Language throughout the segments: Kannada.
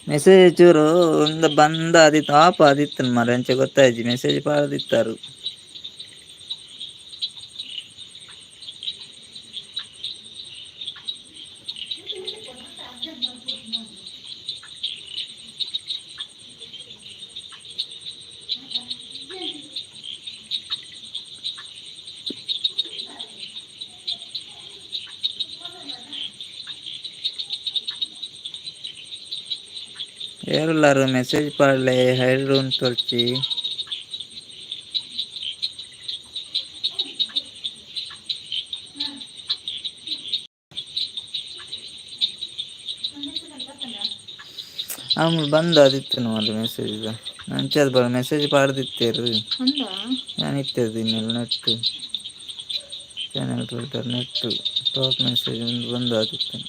ಮೆಸೇಜ್ ಚೂರು ಒಂದು ಬಂದ ಆದಿತ್ತು ಆಪ್ ಆದಿತ್ತನ ಮರ ಎಂಚ ಗೊತ್ತಾಯ್ತಿ ಮೆಸೇಜ್ ಪಾಡದಿತ್ತಾರು. ಯಾರುಲ್ಲಾರು ಮೆಸೇಜ್ ಪಾಡ್ಲೆ ಹೈಡ್ರೂನ್ ತೋರ್ಚಿ ಆಮೇಲೆ ಬಂದ ಅದಿತ್ತು ನ ಮೆಸೇಜ್ ನಂಚದ್ ಬರ ಮೆಸೇಜ್ ಪಾಡ್ದಿತ್ತೇರು ನಾನು ಇತ್ತೇದು ಇನ್ನೆಲ್ಲ ನೆಟ್ಟು ಚಾನಲ್ ಫಿಲ್ಟರ್ ನೆಟ್ಟು ಟಾಪ್ ಮೆಸೇಜ್ ಒಂದು ಬಂದು ಆದಿತ್ತು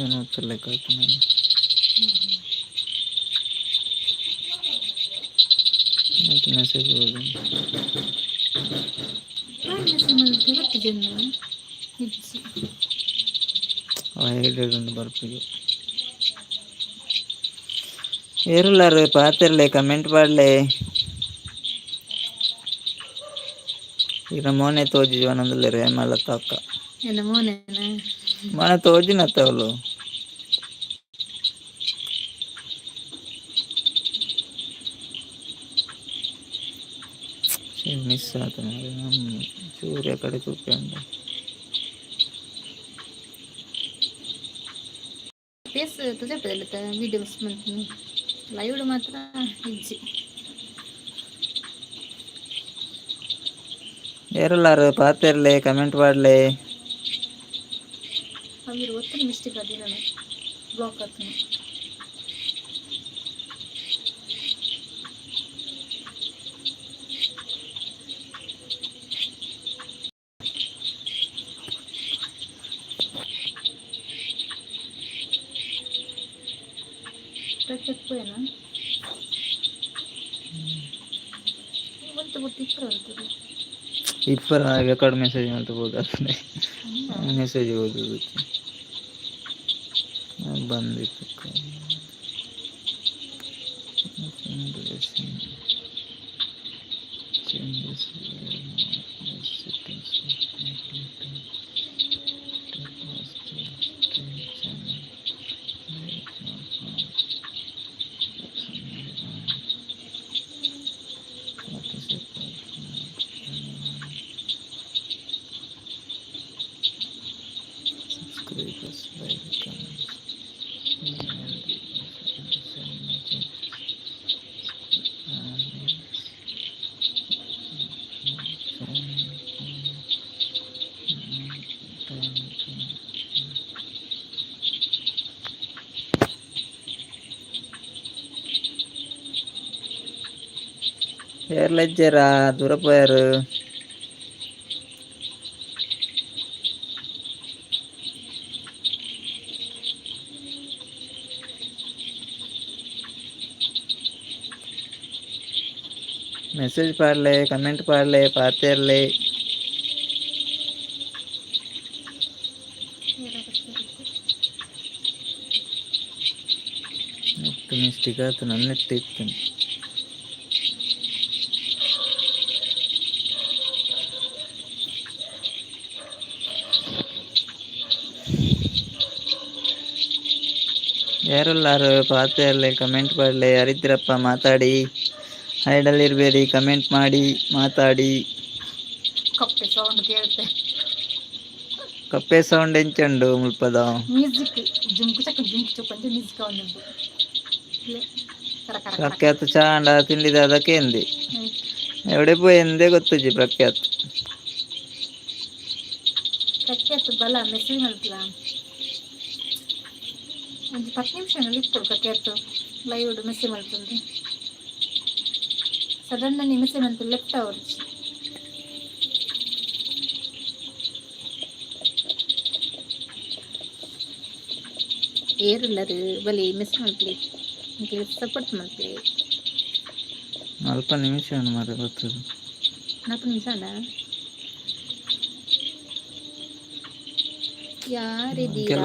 ಏನು ಓದ್ತಿರ್ಲಿಕ್ಕಾಯ್ತು ನಾನು ಮತ್ತು ಮೆಸೇಜ್ ಓದಿ ಹೇಳಿಕೊಂಡು ಬರ್ತೀವಿ ಏರುಲ್ಲಾರು ಪಾತಿರ್ಲೆ ಕಮೆಂಟ್ ಮಾಡಲೆ ಈಗ ಮೋನೆ ತೋಜಿ ಜೀವನದಲ್ಲಿ ರೇಮಲ್ಲ ತಕ್ಕ ಮನೆ ತೋಜಿನತ್ತ ಅವಳು ಮಿಸ್ ಆತ ಸೂರ್ಯ ಕಡೆ ತುಪ್ಪೆ ಉಂಟು फेस तुझ्या पडलं तर व्हिडिओज म्हणते लाईव्ह मात्र इज्जी ಯಾರಲ್ಲಾರು ಪಾತಿರ್ಲೆ ಕಮೆಂಟ್ ಮಾಡಲೆ మీరు ఒత్తిడి మిస్టేక్ అది నేను బ్లాక్ అవుతుంది చెప్పేనా ಇಪ್ಪರ ರೆಕಾರ್ಡ್ ಮೆಸೇಜ್ ಮಾಡ್ಬೋದು ಮೆಸೇಜ್ ಓದೋದು ಬಂದಿತ್ತು ಯಾರ್ಲಜ್ಜಾರ ದೂರಪ್ಪಯಾರು ಮೆಸೇಜ್ ಪಾಡ್ಲೆ ಕಮೆಂಟ್ ಪಾಡ್ಲೆ ಪಾತಿರ್ಲೆ ನೆಟ್ಟು ಮಿಸ್ಟೇಕ್ ಆಯ್ತು ನನ್ನ ನೆಟ್ಟು ಇತ್ತು ಯಾರಲ್ಲಾರು ಪಾತಿರ್ಲೆ ಕಮೆಂಟ್ ಪಾಡ್ಲೆ ಯಾರಿದ್ರಪ್ಪ ಮಾತಾಡಿ ಹೈಡಲ್ಲಿ ಇರಬೇಡಿ ಕಮೆಂಟ್ ಮಾಡಿ ಮಾತಾಡಿ ಕಪ್ಪೆ ಸೌಂಡ್ ಕೇಳುತ್ತೆ ಕಪ್ಪೆ ಸೌಂಡ್ ಎಂಚಂಡು ಮುಲ್ಪದ ಮ್ಯೂಸಿಕ್ ಜುಂಕು ಚಕ್ಕ ಅಂತ ಮ್ಯೂಸಿಕ್ ಅವನದ್ದು ಪ್ರಖ್ಯಾತ್ ಚಾಂಡ ತಿಂಡಿದ ಅದಕ್ಕೆ ಎಂದಿ ಎവിടെ ಪೋಯಿ ಎಂದೇ ಗೊತ್ತುಜಿ ಪ್ರಖ್ಯಾತ್ ಪ್ರಖ್ಯಾತ್ ಬಲ ಮೆಸೇಜ್ ಮಾಡ್ತಲ ಒಂದು 10 ನಿಮಿಷನಲ್ಲಿ ಇಟ್ಕೊಡು Prakhyath live message ಮಾಡ್ತಂದ್ರೆ sudden message ಮಾಡ್ತಾರೆ ಲೆಫ್ಟ್ ಅವರ್ಸ್ ಏರಿಲ್ಲರು ಬಲಿ ಮಿಸ್ ಮಾಡ್ಲಿ ಸಪೋರ್ಟ್ ಮಾಡ್ಲಿ ಅಲ್ಪ ನಿಮಿಷ ಮಾರೆ ಗೊತ್ತದು 4 ನಿಮಿಷ ಅಲ್ಲ ಯಾರಿದ್ದೀರಾ